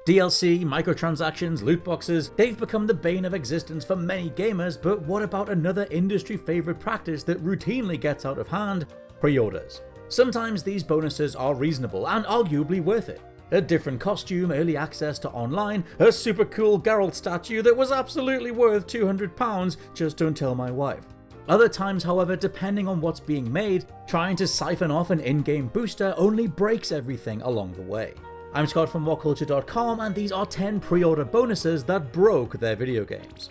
DLC, microtransactions, loot boxes, they've become the bane of existence for many gamers, but what about another industry favourite practice that routinely gets out of hand? Pre-orders. Sometimes these bonuses are reasonable and arguably worth it. A different costume, early access to online, a super cool Geralt statue that was absolutely worth £200, just don't tell my wife. Other times, however, depending on what's being made, trying to siphon off an in-game booster only breaks everything along the way. I'm Scott from WhatCulture.com, and these are 10 pre-order bonuses that broke their video games.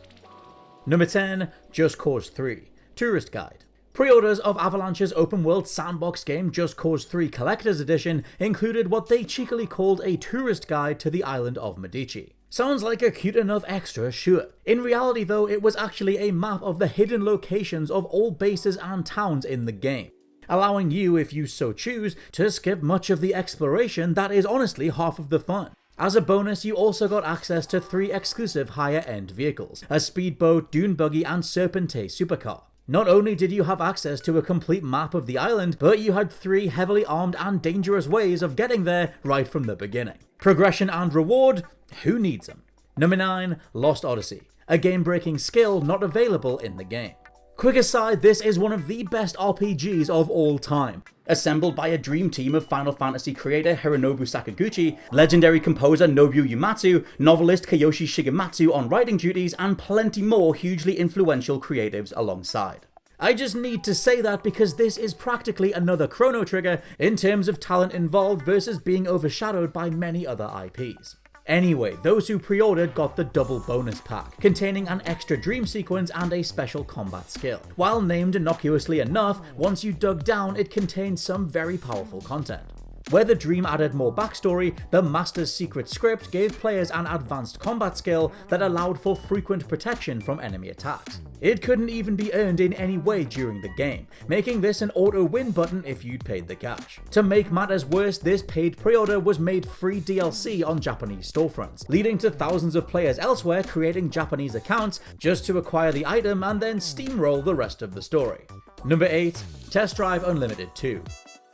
Number 10, Just Cause 3, Tourist Guide. Pre-orders of Avalanche's open-world sandbox game Just Cause 3 Collector's Edition included what they cheekily called a tourist guide to the island of Medici. Sounds like a cute enough extra, sure. In reality though, it was actually a map of the hidden locations of all bases and towns in the game, allowing you, if you so choose, to skip much of the exploration that is honestly half of the fun. As a bonus, you also got access to 3 exclusive higher-end vehicles, a speedboat, dune buggy and Serpentine supercar. Not only did you have access to a complete map of the island, but you had 3 heavily armed and dangerous ways of getting there right from the beginning. Progression and reward? Who needs them? Number 9, Lost Odyssey, a game-breaking skill not available in the game. Quick aside, this is one of the best RPGs of all time. Assembled by a dream team of Final Fantasy creator Hironobu Sakaguchi, legendary composer Nobuo Uematsu, novelist Kiyoshi Shigematsu on writing duties, and plenty more hugely influential creatives alongside. I just need to say that because this is practically another Chrono Trigger in terms of talent involved versus being overshadowed by many other IPs. Anyway, those who pre-ordered got the double bonus pack, containing an extra dream sequence and a special combat skill. While named innocuously enough, once you dug down, it contained some very powerful content. Where the dream added more backstory, the Master's Secret Script gave players an advanced combat skill that allowed for frequent protection from enemy attacks. It couldn't even be earned in any way during the game, making this an auto-win button if you'd paid the cash. To make matters worse, this paid pre-order was made free DLC on Japanese storefronts, leading to thousands of players elsewhere creating Japanese accounts just to acquire the item and then steamroll the rest of the story. Number 8, Test Drive Unlimited 2,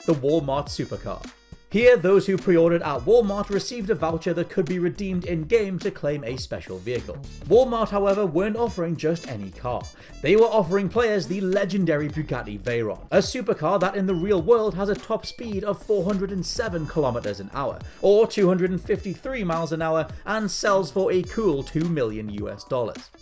the WAL-MART Supercar. Here, those who pre-ordered at Walmart received a voucher that could be redeemed in-game to claim a special vehicle. Walmart, however, weren't offering just any car. They were offering players the legendary Bugatti Veyron, a supercar that in the real world has a top speed of 407 km an hour, or 253 miles an hour, and sells for a cool $2 million US.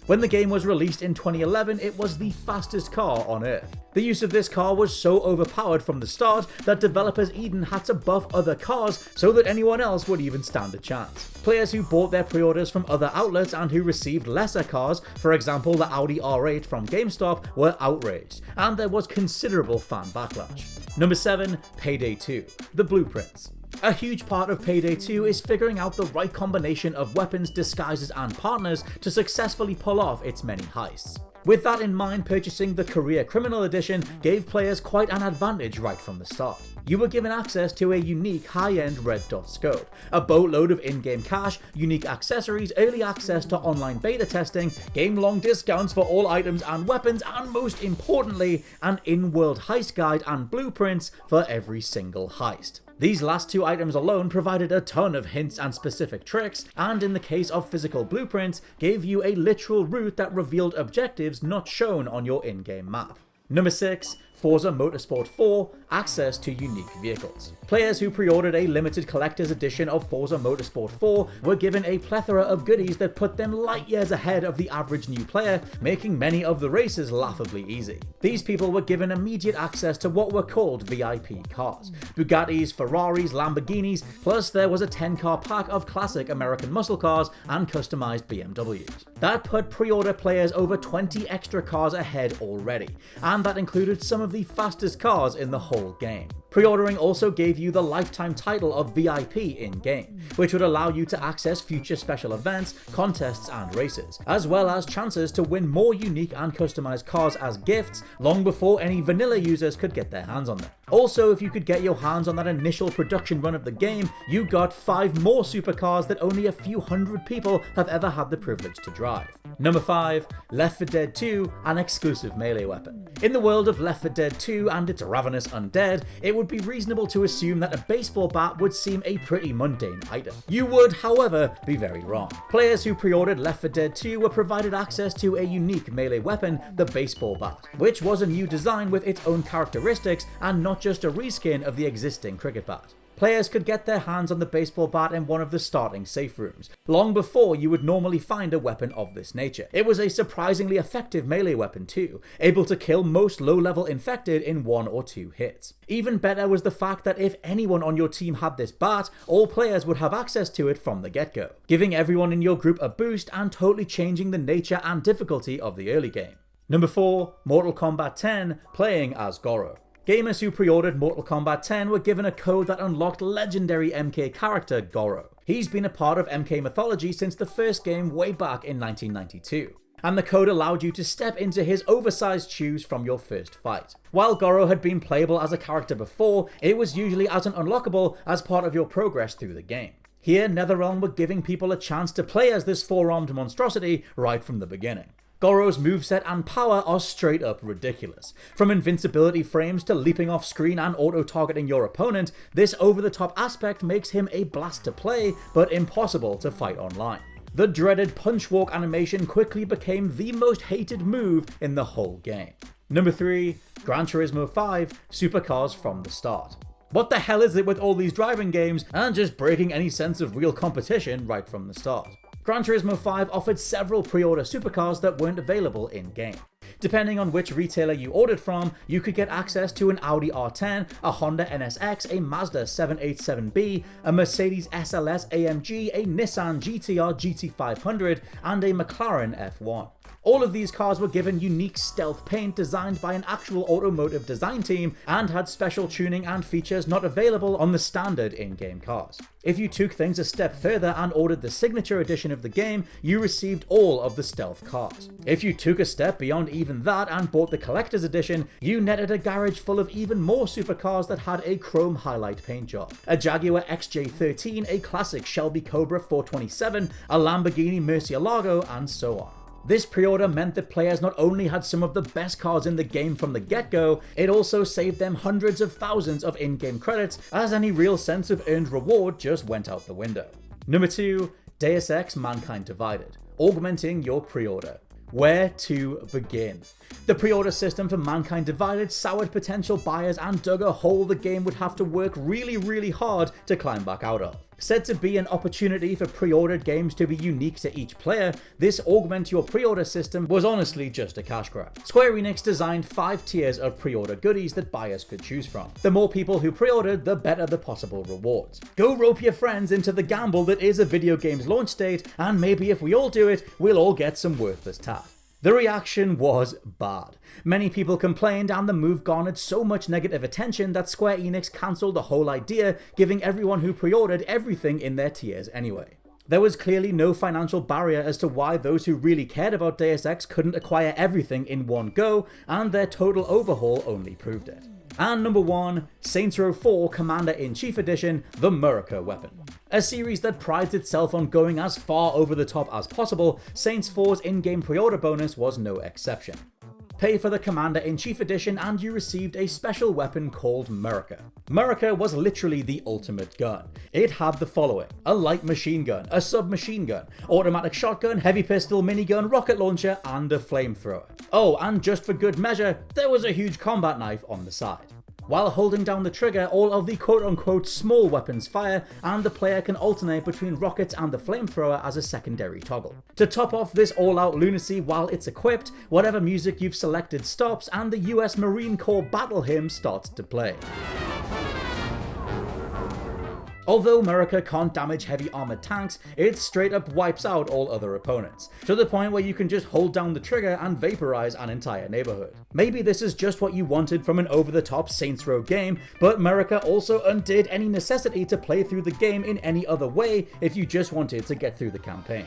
When the game was released in 2011, it was the fastest car on Earth. The use of this car was so overpowered from the start that developers Eden had to buff other cars so that anyone else would even stand a chance. Players who bought their pre-orders from other outlets and who received lesser cars, for example the Audi R8 from GameStop, were outraged, and there was considerable fan backlash. Number 7, Payday 2, the Blueprints. A huge part of Payday 2 is figuring out the right combination of weapons, disguises and partners to successfully pull off its many heists. With that in mind, purchasing the Career Criminal Edition gave players quite an advantage right from the start. You were given access to a unique high-end red dot scope, a boatload of in-game cash, unique accessories, early access to online beta testing, game-long discounts for all items and weapons, and most importantly, an in-world heist guide and blueprints for every single heist. These last 2 items alone provided a ton of hints and specific tricks, and in the case of physical blueprints, gave you a literal route that revealed objectives not shown on your in-game map. Number 6, Forza Motorsport 4, access to unique vehicles. Players who pre-ordered a limited collector's edition of Forza Motorsport 4 were given a plethora of goodies that put them light years ahead of the average new player, making many of the races laughably easy. These people were given immediate access to what were called VIP cars, Bugattis, Ferraris, Lamborghinis, plus there was a 10-car pack of classic American muscle cars and customized BMWs. That put pre-order players over 20 extra cars ahead already, and that included some of the fastest cars in the whole game. Pre-ordering also gave you the lifetime title of VIP in-game, which would allow you to access future special events, contests and races, as well as chances to win more unique and customized cars as gifts long before any vanilla users could get their hands on them. Also, if you could get your hands on that initial production run of the game, you got 5 more supercars that only a few hundred people have ever had the privilege to drive. Number 5, Left 4 Dead 2, an exclusive melee weapon. In the world of Left 4 Dead 2 and its ravenous undead, it would would be reasonable to assume that a baseball bat would seem a pretty mundane item. You would, however, be very wrong. Players who pre-ordered Left 4 Dead 2 were provided access to a unique melee weapon, the baseball bat, which was a new design with its own characteristics and not just a reskin of the existing cricket bat. Players could get their hands on the baseball bat in one of the starting safe rooms, long before you would normally find a weapon of this nature. It was a surprisingly effective melee weapon too, able to kill most low-level infected in 1 or 2 hits. Even better was the fact that if anyone on your team had this bat, all players would have access to it from the get-go, giving everyone in your group a boost and totally changing the nature and difficulty of the early game. Number 4. Mortal Kombat 10, playing as GORO. Gamers who pre-ordered Mortal Kombat 10 were given a code that unlocked legendary MK character GORO. He's been a part of MK mythology since the first game way back in 1992, and the code allowed you to step into his oversized shoes from your first fight. While GORO had been playable as a character before, it was usually as an unlockable as part of your progress through the game. Here, NetherRealm were giving people a chance to play as this 4-armed monstrosity right from the beginning. GORO's moveset and power are straight up ridiculous. From invincibility frames to leaping off screen and auto-targeting your opponent, this over-the-top aspect makes him a blast to play, but impossible to fight online. The dreaded punch walk animation quickly became the most hated move in the whole game. Number 3. Gran Turismo 5, Supercars from the start. What the hell is it with all these driving games and just breaking any sense of real competition right from the start? Gran Turismo 5 offered several pre-order supercars that weren't available in-game. Depending on which retailer you ordered from, you could get access to an Audi R10, a Honda NSX, a Mazda 787B, a Mercedes SLS AMG, a Nissan GTR GT500, and a McLaren F1. All of these cars were given unique stealth paint designed by an actual automotive design team and had special tuning and features not available on the standard in-game cars. If you took things a step further and ordered the signature edition of the game, you received all of the stealth cars. If you took a step beyond even that and bought the collector's edition, you netted a garage full of even more supercars that had a chrome highlight paint job. A Jaguar XJ13, a classic Shelby Cobra 427, a Lamborghini Murcielago, and so on. This pre-order meant that players not only had some of the best cars in the game from the get-go, it also saved them hundreds of thousands of in-game credits, as any real sense of earned reward just went out the window. Number 2. Deus Ex Mankind Divided, augmenting your pre-order. Where to begin? The pre-order system for Mankind Divided soured potential buyers and dug a hole the game would have to work really hard to climb back out of. Said to be an opportunity for pre-ordered games to be unique to each player, this augment your pre-order system was honestly just a cash grab. Square Enix designed 5 tiers of pre-order goodies that buyers could choose from. The more people who pre-ordered, the better the possible rewards. Go rope your friends into the gamble that is a video game's launch date, and maybe if we all do it, we'll all get some worthless tat. The reaction was bad. Many people complained, and the move garnered so much negative attention that Square Enix cancelled the whole idea, giving everyone who pre-ordered everything in their tiers anyway. There was clearly no financial barrier as to why those who really cared about Deus Ex couldn't acquire everything in one go, and their total overhaul only proved it. And number 1, Saints Row 4 Commander-in-Chief Edition, the MERICA weapon. A series that prides itself on going as far over the top as possible, Saints 4's in-game pre-order bonus was no exception. Pay for the Commander-in-Chief Edition and you received a special weapon called MERICA. MERICA was literally the ultimate gun. It had the following: a light machine gun, a submachine gun, automatic shotgun, heavy pistol, minigun, rocket launcher, and a flamethrower. Oh, and just for good measure, there was a huge combat knife on the side. While holding down the trigger, all of the quote-unquote small weapons fire, and the player can alternate between rockets and the flamethrower as a secondary toggle. To top off this all-out lunacy while it's equipped, whatever music you've selected stops and the US Marine Corps battle hymn starts to play. Although MERICA can't damage heavy armored tanks, it straight up wipes out all other opponents, to the point where you can just hold down the trigger and vaporize an entire neighborhood. Maybe this is just what you wanted from an over-the-top Saints Row game, but MERICA also undid any necessity to play through the game in any other way if you just wanted to get through the campaign.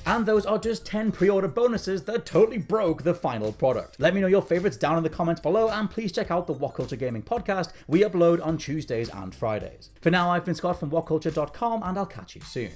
And those are just 10 pre-order bonuses that totally broke the final product. Let me know your favorites down in the comments below, and please check out the WhatCulture Gaming Podcast we upload on Tuesdays and Fridays. For now, I've been Scott from WhatCulture.com, and I'll catch you soon.